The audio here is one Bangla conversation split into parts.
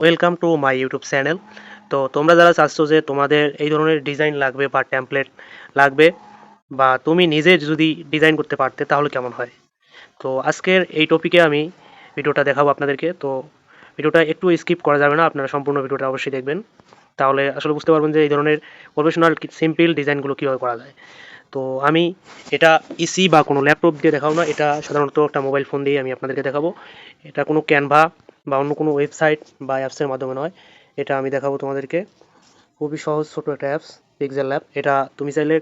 Welcome to my YouTube channel. তো তোমরা যারা চাচ্ছ যে তোমাদের এই ধরনের ডিজাইন লাগবে বা টেমপ্লেট লাগবে বা তুমি নিজে যদি ডিজাইন করতে পারতে তাহলে কেমন হয়। তো আজকের এই টপিকে আমি ভিডিওটা দেখাবো আপনাদেরকে। তো ভিডিওটা একটু স্কিপ করা যাবে না, আপনারা সম্পূর্ণ ভিডিওটা অবশ্যই দেখবেন, তাহলে আসলে বুঝতে পারবেন যে এই ধরনের প্রফেশনাল সিম্পল ডিজাইনগুলো কীভাবে করা যায়। তো আমি এটা ইসি বা কোনো ল্যাপটপ দিয়ে দেখাবো না, এটা সাধারণত একটা মোবাইল ফোন দিয়ে আমি আপনাদেরকে দেখাবো। এটা কোনো ক্যানভা বা অন্য কোনো ওয়েবসাইট বা অ্যাপসের মাধ্যমে নয়, এটা আমি দেখাবো তোমাদেরকে। খুবই সহজ ছোট একটা অ্যাপস, পিক্সেল ল্যাব। এটা তুমি চাইলে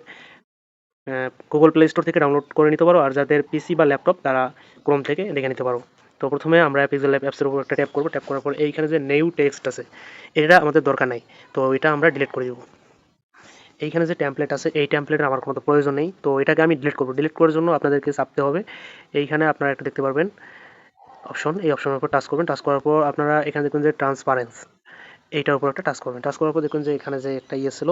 গুগল প্লে স্টোর থেকে ডাউনলোড করে নিতে পারো, আর যাদের পিসি বা ল্যাপটপ তারা ক্রোম থেকে দেখে নিতে পারো। তো প্রথমে আমরা পিক্সেল ল্যাব অ্যাপসের উপর একটা ট্যাপ করবো, ট্যাপ করার পর এইখানে যে নিউ টেক্সট আছে এটা আমাদের দরকার নাই, তো এটা আমরা ডিলিট করে দেবো। এইখানে যে ট্যাম্পলেট আছে এই ট্যাম্পলেটের আমার কোনো তো প্রয়োজন নেই, তো এটাকে আমি ডিলিট করবো। ডিলিট করার জন্য আপনাদেরকে চাপতে হবে, এইখানে আপনারা একটা দেখতে পারবেন অপশন, এই অপশনের উপর টাচ করবেন। টাচ করার পর আপনারা এখানে দেখবেন যে ট্রান্সপারেন্স, এইটার উপর একটা টাচ করবেন। টাচ করার পর দেখবেন যে এখানে যে একটা ছিল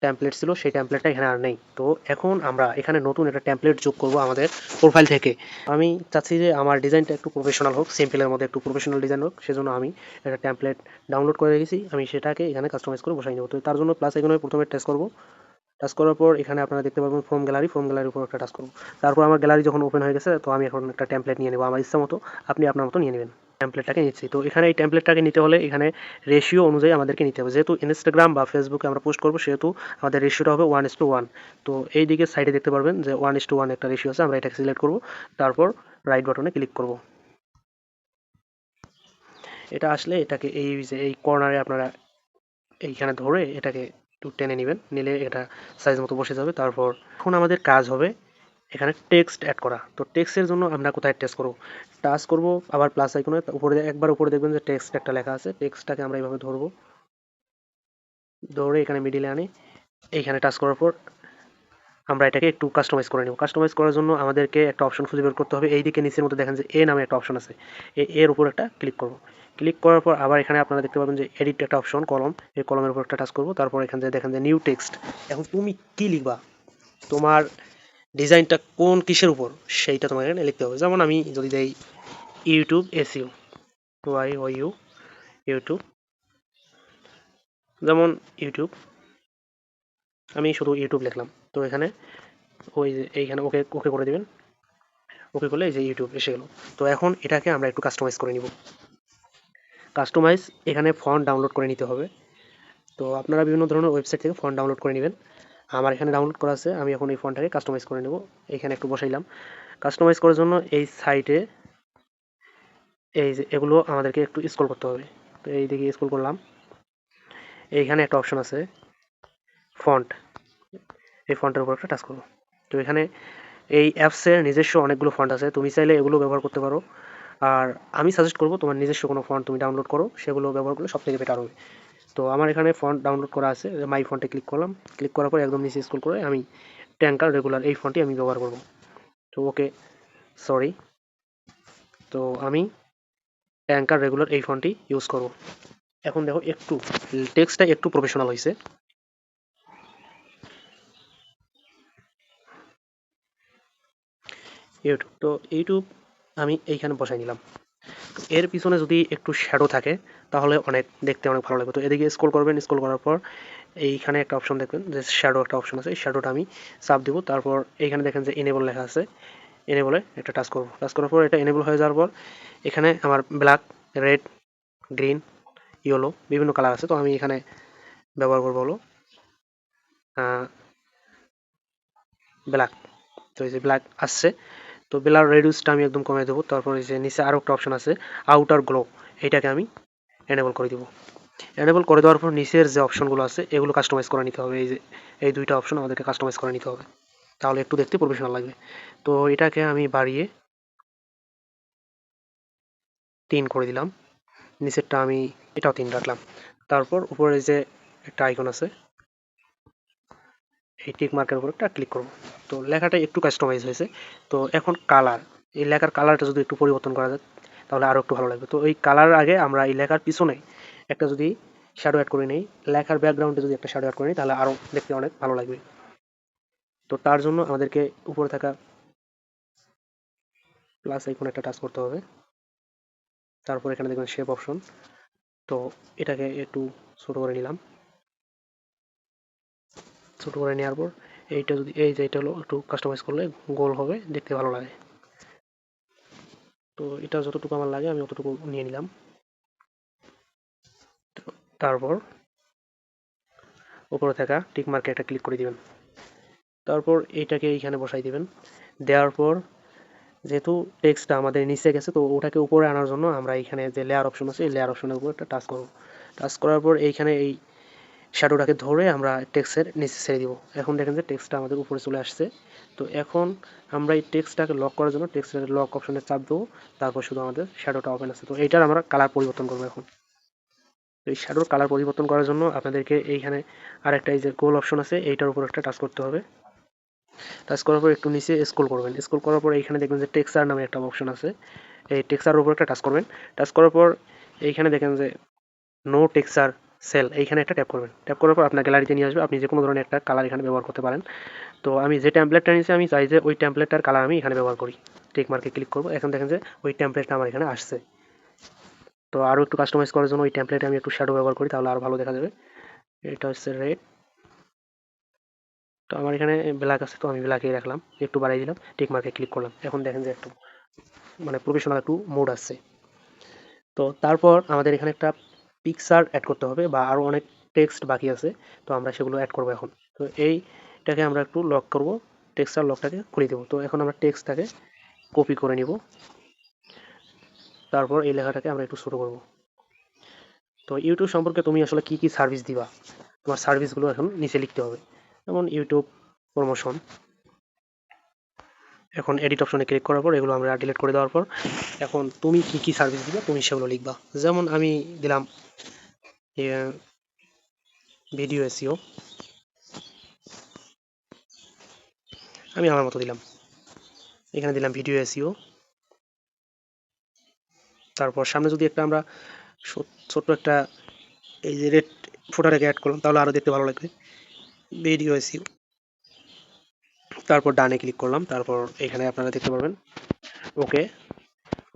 ট্যাম্পলেট ছিল, সেই ট্যাম্পলেটটা এখানে আর নেই। তো এখন আমরা এখানে নতুন একটা ট্যাম্পলেট যোগ করব আমাদের প্রোফাইল থেকে। আমি চাচ্ছি যে আমার ডিজাইনটা একটু প্রফেশনাল হোক, সিম্পলের মধ্যে একটু প্রফেশনাল ডিজাইন হোক, সেজন্য আমি একটা ট্যাম্পলেট ডাউনলোড করে রেখেছি। আমি সেটাকে এখানে কাস্টমাইজ করে বসাই নেব। তো তার জন্য প্লাস এখানে প্রথমে টেস্ট করব। টাচ করার পর এখানে আপনারা দেখতে পাবেন ফ্রম গ্যালারি, ফ্রম গ্যালারির উপর একটা টাচ করব। তারপর আমার গ্যালারি যখন ওপেন হয়ে গেছে, তো আমি এখন একটা টেমপ্লেট নিয়ে নেব আমার ইচ্ছা মতো, আপনি আপনার মতো নিয়ে নেবেন। টেমপ্লেটটাকে নিচ্ছি। তো এখানে এই টেমপ্লেটটাকে নিতে হলে এখানে রেশিও অনুযায়ী আমাদেরকে নিতে হবে, যেহেতু ইনস্টাগ্রাম বা ফেসবুকে আমরা পোস্ট করবো সেহেতু আমাদের রেশিওটা হবে 1:1। তো এই দিকে সাইডে দেখতে পারবেন যে 1:1 একটা রেশিও আছে, আমরা এটাকে সিলেক্ট করব, তারপর রাইট বাটনে ক্লিক করব। এটা আসলে এটাকে এই যে এই কর্নারে আপনারা এইখানে ধরে এটাকে একটু টেনে নেবেন, নিলে এটা সাইজ মতো বসে যাবে। তারপর এখন আমাদের কাজ হবে এখানে টেক্সট অ্যাড করা। তো টেক্সটের জন্য আমরা কোথায় টেক্সট করব, টাচ করব আবার প্লাস আইকনে উপরে, একবার উপরে দেখবেন যে টেক্সট একটা লেখা আছে। টেক্সটটাকে আমরা এইভাবে ধরবো, ধরে এখানে মিডিলে আনি, এইখানে টাচ করার পর আমরা এটাকে একটু কাস্টমাইজ করে নেব। কাস্টমাইজ করার জন্য আমাদেরকে একটা অপশন খুঁজে বের করতে হবে। এই দিকে নিচের মধ্যে দেখেন যে এ নামে একটা অপশন আছে, এর উপর একটা ক্লিক করব। ক্লিক করার পর আবার এখানে আপনারা দেখতে পাবেন যে এডিট একটা অপশন, কলম, এই কলমের উপর একটা টাচ করব। তারপর এখানে যে দেখেন যে নিউ টেক্সট। এখন তুমি কি লিখবা, তোমার ডিজাইনটা কোন কিসের উপর সেইটা তোমাকে এখানে লিখতে হবে। যেমন আমি যদি দেই ইউটিউব এসইও, ইউ ইউটিউব, যেমন ইউটিউব, আমি শুধু ইউটিউব লিখলাম। তো এখানে ওই যে এইখানে ওকে ওকে করে দেবেন। ওকে করলে এই যে ইউটিউব এসে গেল। তো এখন এটাকে আমরা একটু কাস্টমাইজ করে নিব। কাস্টমাইজ এখানে ফন্ট ডাউনলোড করে নিতে হবে। তো আপনারা বিভিন্ন ধরনের ওয়েবসাইট থেকে ফন্ট ডাউনলোড করে নেবেন। আমার এখানে ডাউনলোড করা আছে, আমি এখন এই ফন্টটাকে কাস্টমাইজ করে নেব। এখানে একটু বসাইলাম। কাস্টমাইজ করার জন্য এই সাইটে এই যে এগুলো আমাদেরকে একটু স্ক্রল করতে হবে। তো এই দিকে স্ক্রল করলাম, এইখানে একটা অপশন আছে ফন্ট, এই ফন্টের উপর একটা টাচ করব। তো এখানে এই অ্যাপসের নিজস্ব অনেকগুলো ফন্ট আছে, তুমি চাইলে এগুলো ব্যবহার করতে পারো। আর আমি সাজেস্ট করবো তোমার নিজস্ব কোনো ফন্ট তুমি ডাউনলোড করো, সেগুলো ব্যবহার করলে সবথেকে বেটার হবে। তো আমার এখানে ফন্ট ডাউনলোড করা আছে, মাই ফন্টে ক্লিক করলাম। ক্লিক করার পর একদম নিচে স্ক্রল করে আমি ট্যাঙ্কার রেগুলার এই ফন্টটি আমি ব্যবহার করব। তো ওকে, সরি, তো আমি ট্যাঙ্কার রেগুলার এই ফন্টটি ইউজ করব। এখন দেখো একটু টেক্সটটা একটু প্রফেশনাল হয়েছে। ইউটিউব, তো ইউটিউব আমি এইখানে বসাই নিলাম। এর পিছনে যদি একটু শ্যাডো থাকে তাহলে দেখতে অনেক ভালো লাগবে। তো এদিকে স্ক্রল করবেন, স্ক্রল করার পর এইখানে একটা অপশন দেখবেন যে শ্যাডো একটা অপশন আছে, এই শ্যাডোটা আমি চাপ দিব। তারপর এইখানে দেখেন যে এনেবল লেখা আছে, এনেবলে একটা টাচ করব। টাচ করার পর এটা এনেবল হয়ে যাওয়ার পর এখানে আমার ব্ল্যাক, রেড, গ্রিন, ইয়েলো বিভিন্ন কালার আছে। তো আমি এখানে ব্যবহার করবো হলো ব্ল্যাক। তো এই যে ব্ল্যাক আসছে, তো ব্লার রেডিউসটা আমি একদম কমিয়ে দেবো। তারপর এই যে নিচে আরও একটা অপশন আছে আউটার গ্লো, এইটাকে আমি এনেবল করে দেবো। এনেবল করে দেওয়ার পর নিচের যে অপশনগুলো আছে এগুলো কাস্টমাইজ করে নিতে হবে। এই যে এই দুইটা অপশন আমাদেরকে কাস্টমাইজ করে নিতে হবে, তাহলে একটু দেখতে প্রফেশনাল লাগবে। তো এটাকে আমি বাড়িয়ে 3 করে দিলাম, নিচেরটা আমি এটাও 3 রাখলাম। তারপর উপরে যে একটা আইকন আছে, এই টিক মার্কের উপর একটা ক্লিক করব। তো লেখাটা একটু কাস্টমাইজ হয়েছে। তো এখন কালার, এই লেখার কালারটা যদি একটু পরিবর্তন করা যায় তাহলে আরও একটু ভালো লাগবে। তো এই কালার আগে আমরা এই লেখার পিছনে একটা যদি শ্যাডো অ্যাড করে নিই, লেখার ব্যাকগ্রাউন্ডে যদি একটা শ্যাডো অ্যাড করে নিই তাহলে আরও দেখতে অনেক ভালো লাগবে। তো তার জন্য আমাদেরকে উপরে থাকা প্লাস আইকনে একটা টাচ করতে হবে। তারপর এখানে দেখবেন শেপ অপশন, তো এটাকে একটু ছোট করে নিলাম। ছোট করে নেওয়ার পর এইটা যদি এই যে এটা হলো একটু কাস্টমাইজ করলে গোল হবে, দেখতে ভালো লাগে। তো এটা যতটুকু আমার লাগে আমি অতটুকু নিয়ে নিলাম। তারপর উপরে থাকা টিক মার্কে একটা ক্লিক করে দিবেন। তারপর এইটাকে এইখানে বসাই দিবেন। দেওয়ার পর যেহেতু টেক্সটটা আমাদের নিচে গেছে, তো ওটাকে উপরে আনার জন্য আমরা এইখানে যে লেয়ার অপশন আছে এই লেয়ার অপশনের উপর একটা টাচ করব। টাচ করার পর এইখানে এই শ্যাডোটাকে ধরে আমরা টেক্সটের নিচে ছেড়ে দিব। এখন দেখেন যে টেক্সটটা আমাদের উপরে চলে আসছে। তো এখন আমরা এই টেক্সটটাকে লক করার জন্য টেক্সটের লক অপশনে চাপ দেবো। তারপর শুধু আমাদের শ্যাডোটা ওপেন আছে। তো এইটার আমরা কালার পরিবর্তন করবো এখন। তো এই শ্যাডোর কালার পরিবর্তন করার জন্য আপনাদেরকে এইখানে আরেকটা এই যে গোল অপশন আছে এইটার উপর একটা টাচ করতে হবে। টাচ করার পর একটু নিচে স্ক্রল করবেন। স্ক্রল করার পর এইখানে দেখবেন যে টেক্সচার নামে একটা অপশন আছে। এই টেক্সচারের উপর একটা টাচ করবেন। টাচ করার পর এইখানে দেখেন যে নো টেক্সচার সেল, এইখানে একটা ট্যাপ করবেন। ট্যাপ করার পর আপনার গ্যালারিতে নিয়ে আসবে। আপনি যে কোনো ধরনের একটা কালার এখানে ব্যবহার করতে পারেন। তো আমি যে টেমপ্লেটটা নিয়েছি আমি চাই যে ওই টেমপ্লেটটার কালার আমি এখানে ব্যবহার করি। টিক মার্কে ক্লিক করব। এখন দেখেন যে ওই টেমপ্লেটটা আমার এখানে আসছে। তো আরও একটু কাস্টমাইজ করার জন্য ওই টেমপ্লেটে আমি একটু শ্যাডো ব্যবহার করি, তাহলে আরও ভালো দেখা যাবে। এটা হচ্ছে রেড। তো আমার এখানে ব্ল্যাক আছে, তো আমি ব্ল্যাকেই রাখলাম, একটু বাড়াই দিলাম, টিক মার্কে ক্লিক করলাম। এখন দেখেন যে একটু মানে প্রফেশনাল একটু মোড আসছে। তো তারপর আমাদের এখানে একটা পিকচার অ্যাড করতে হবে বা আরও অনেক টেক্সট বাকি আছে। তো আমরা সেগুলো অ্যাড করবো এখন। তো এইটাকে আমরা একটু লক করব, টেক্সচার লকটাকে খুলে দেবো। তো এখন আমরা টেক্সটটাকে কপি করে নিব। তারপর এই লেখাটাকে আমরা একটু ছোটো করব। তো ইউটিউব সম্পর্কে তুমি আসলে কি কি সার্ভিস দিবা, তোমার সার্ভিসগুলো এখন নিচে লিখতে হবে। যেমন ইউটিউব প্রমোশন। এখন এডিট অপশনে ক্লিক করার পর এগুলো আমরা ডিলিট করে দেওয়ার পর এখন তুমি কি কি সার্ভিস দিবা তুমি সেগুলো লিখবা। যেমন আমি দিলাম ভিডিও এসইও, আমি আমার মতো দিলাম। এখানে দিলাম ভিডিও এসইও। তারপর সামনে যদি একটা আমরা ছোট্ট একটা এই যে রেড ফোটাটাকে অ্যাড করলাম তাহলে আরও দেখতে ভালো লাগবে, ভিডিও এসইও। তারপর ডানে ক্লিক করলাম। তারপর এখানে আপনারা দেখতে পারবেন ওকে,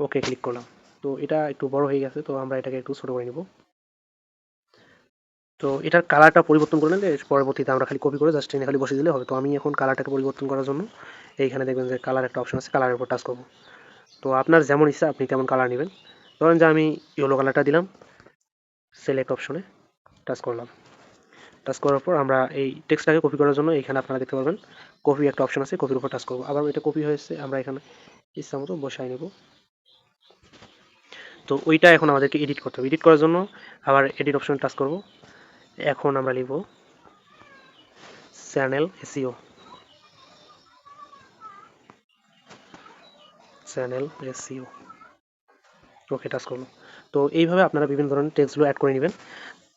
ওকে ক্লিক করলাম। তো এটা একটু বড় হয়ে গেছে, তো আমরা এটাকে একটু ছোটো করে নিব। তো এটার কালারটা পরিবর্তন করে নিলে পরবর্তীতে আমরা খালি কপি করে জাস্ট এনে খালি বসিয়ে দিলে হবে। তো আমি এখন কালারটাকে পরিবর্তন করার জন্য এইখানে দেখবেন যে কালার একটা অপশন আছে, কালারের উপর টাচ করব। তো আপনার যেমন ইচ্ছা আপনি তেমন কালার নেবেন। ধরেন যে আমি ইয়েলো কালারটা দিলাম, সিলেক্ট অপশনে টাচ করলাম। টাচ করার পর আমরা এই টেক্সটটাকে কপি করার জন্য এখানে আপনারা দেখতে পারবেন কপি একটা অপশন আছে, কপির উপর টাচ করবো। আবার এটা কপি হয়েছে, আমরা এখানে ইচ্ছা মতো বসাই নেব। তো ওইটা এখন আমাদেরকে এডিট করতে হবে। এডিট করার জন্য আবার এডিট অপশনে টাচ করব। এখন আমরা লিখব চ্যানেল এসইও, চ্যানেল এসইও, ওকে টাচ করলো। তো এইভাবে আপনারা বিভিন্ন ধরনের টেক্সটগুলো অ্যাড করে নেবেন।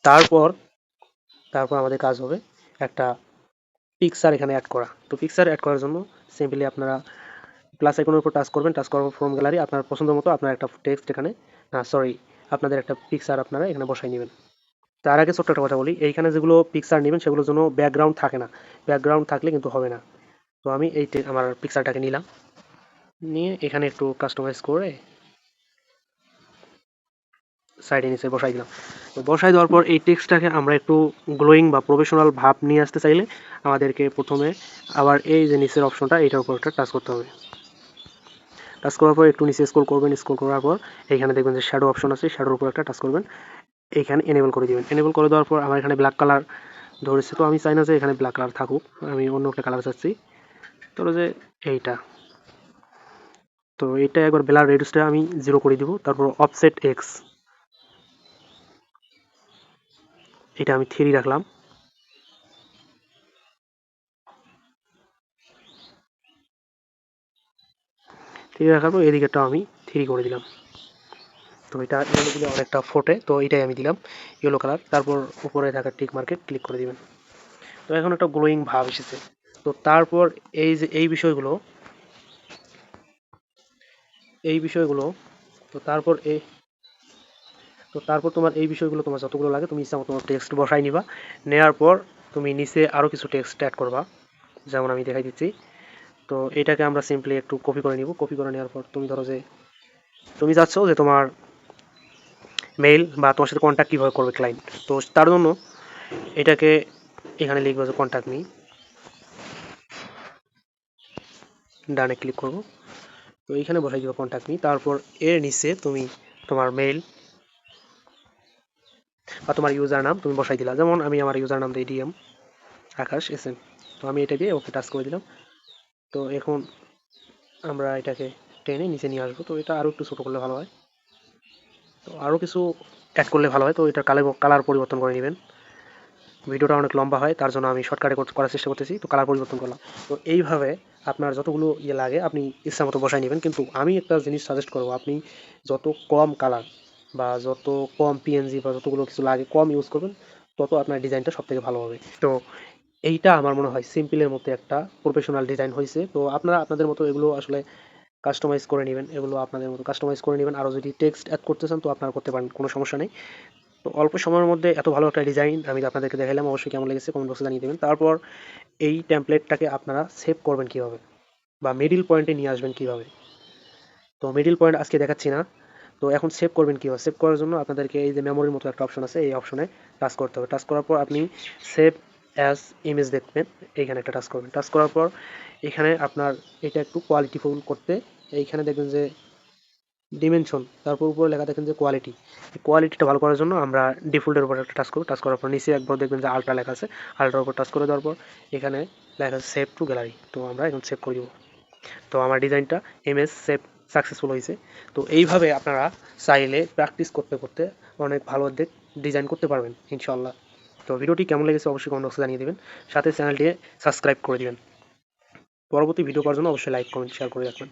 তারপর তারপর আমাদের কাজ হবে একটা পিকচার এখানে অ্যাড করা। তো পিকচার অ্যাড করার জন্য সিম্পলি আপনারা প্লাস আইকনের উপর টাচ করবেন। টাচ করার পর ফ্রম গ্যালারি আপনার পছন্দ মতো আপনার একটা টেক্সট এখানে সরি আপনাদের একটা পিকচার আপনারা এখানে বসাই নেবেন। তার আগে ছোট্ট একটা কথা বলি, এইখানে যেগুলো পিকচার নেবেন সেগুলোর জন্য ব্যাকগ্রাউন্ড থাকে না। ব্যাকগ্রাউন্ড থাকলে কিন্তু হবে না। তো আমি আমার পিকচারটাকে নিলাম, নিয়ে এখানে একটু কাস্টমাইজ করে সাইডে নিচে বসাই দিলাম। তো বসাই দেওয়ার পর এই টেক্সটটাকে আমরা একটু গ্লোয়িং বা প্রফেশনাল ভাব নিয়ে আসতে চাইলে আমাদেরকে প্রথমে আবার এই যে নিচের অপশনটা এইটার উপর একটা টাচ করতে হবে। টাচ করার পর একটু নিচে স্ক্রল করবেন। স্ক্রল করার পর এইখানে দেখবেন যে শ্যাডো অপশন আছে, শ্যাডোর উপর একটা টাচ করবেন। এইখানে এনেবল করে দিবেন। এনেবল করে দেওয়ার পর আমার এখানে ব্ল্যাক কালার ধরেছে, তো আমি চাই না যে এখানে ব্ল্যাক কালার থাকুক, আমি অন্য একটা কালার চাচ্ছি। ধরো যে এইটা। তো এটা একবার ব্লার রেডিউসটা আমি 0 করে দিব। তারপর অফসেট এক্স, এটা আমি 3 রাখলাম। 3 রাখার পর এদিকেরটাও আমি 3 করে দিলাম। তো এটা ইয়েলো দিলে অনেকটা ফোটে, তো এটাই আমি দিলাম ইয়েলো কালার। তারপর উপরে থাকা টিক মার্কে ক্লিক করে দিবেন। তো এখন একটা গ্লোয়িং ভাব এসেছে। তো তারপর এই যে এই বিষয়গুলো, এই বিষয়গুলো তো তারপর এই তো তারপর তোমার এই বিষয়গুলো তোমার যতগুলো লাগে তুমি ইচ্ছা মতো তোমার টেক্সট বসাই নিবা। নেওয়ার পর তুমি নিচে আরও কিছু টেক্সট অ্যাড করবা, যেমন আমি দেখাই দিচ্ছি। তো এটাকে আমরা সিম্পলি একটু কপি করে নিব। কপি করে নেওয়ার পর তুমি ধরো যে তুমি চাচ্ছ যে তোমার মেইল বা তোমার সাথে কন্ট্যাক্ট কীভাবে করবে ক্লায়েন্ট। তো তার জন্য এটাকে এখানে লিখবো যে কন্ট্যাক্ট মি, ডানে ক্লিক করব। তো এইখানে বসাই দিব কন্ট্যাক্ট মি, তারপর এর নিচে তুমি তোমার মেইল বা তোমার ইউজার নাম তুমি বসাই দিলা। যেমন আমি আমার ইউজার নাম দিই ডিএম আকাশ এসএম। তো আমি এটা দিয়ে ওকে টাচ করে দিলাম। তো এখন আমরা এটাকে টেনে নিচে নিয়ে আসবো। তো এটা আরও একটু ছোটো করলে ভালো হয়, তো আরও কিছু অ্যাড করলে ভালো হয়। তো এটার কালার পরিবর্তন করে নেবেন। ভিডিওটা অনেক লম্বা হয়, তার জন্য আমি শর্টকাটে করার চেষ্টা করতেছি। তো কালার পরিবর্তন করলাম। তো এইভাবে আপনার যতগুলো ইয়ে লাগে আপনি ইচ্ছা মতো বসাই নেবেন। কিন্তু আমি একটা জিনিস সাজেস্ট করবো, আপনি যত কম কালার বা যত কম পিএনজি বা যতগুলো কিছু লাগে কম ইউজ করবেন, তত আপনার ডিজাইনটা সব থেকে ভালো হবে। তো এইটা আমার মনে হয় সিম্পলের মধ্যে একটা প্রফেশনাল ডিজাইন হয়েছে। তো আপনারা আপনাদের মতো এগুলো আসলে কাস্টমাইজ করে নেবেন, এগুলো আপনাদের মতো কাস্টমাইজ করে নেবেন। আরও যদি টেক্সট অ্যাড করতে চান তো আপনারা করতে পারেন, কোনো সমস্যা নেই। তো অল্প সময়ের মধ্যে এত ভালো একটা ডিজাইন আমি আপনাদেরকে দেখালাম। অবশ্যই কেমন লেগেছে কমেন্ট বক্সে জানিয়ে দেবেন। তারপর এই টেমপ্লেটটাকে আপনারা সেভ করবেন কীভাবে বা মিডিল পয়েন্টে নিয়ে আসবেন কীভাবে, তো মিডিল পয়েন্ট আজকে দেখাচ্ছি না। তো এখন সেভ করবেন কীভাবে, সেভ করার জন্য আপনাদেরকে এই যে মেমোরির মতো একটা অপশন আছে, এই অপশনে টাচ করতে হবে। টাচ করার পর আপনি সেভ অ্যাজ ইমেজ দেখবেন, এইখানে একটা টাচ করবেন। টাচ করার পর এখানে আপনার এটা একটু কোয়ালিটিফুল করতে এইখানে দেখবেন যে ডিমেনশন, তারপর উপরে লেখা দেখেন যে কোয়ালিটি। কোয়ালিটিটা ভালো করার জন্য আমরা ডিফল্টের উপর একটা টাচ করব। টাচ করার পর নিচে একবার দেখবেন যে আলট্রা লেখা আছে, আলট্রার উপর টাচ করে দেওয়ার পর এখানে লেখা আছে সেভ টু গ্যালারি। তো আমরা এখন সেভ করে দিব। তো আমার ডিজাইনটা এমএস সেভ সাকসেসফুল হয়েছে। তো এইভাবে আপনারা চাইলে প্র্যাকটিস করতে করতে অনেক ভালো ডিজাইন করতে পারবেন ইনশাল্লাহ। তো ভিডিওটি কেমন লেগেছে অবশ্যই কমেন্ট বক্সে জানিয়ে দেবেন, সাথে চ্যানেলটি সাবস্ক্রাইব করে দিবেন। পরবর্তী ভিডিও করার জন্য অবশ্যই লাইক কমেন্ট শেয়ার করে রাখবেন।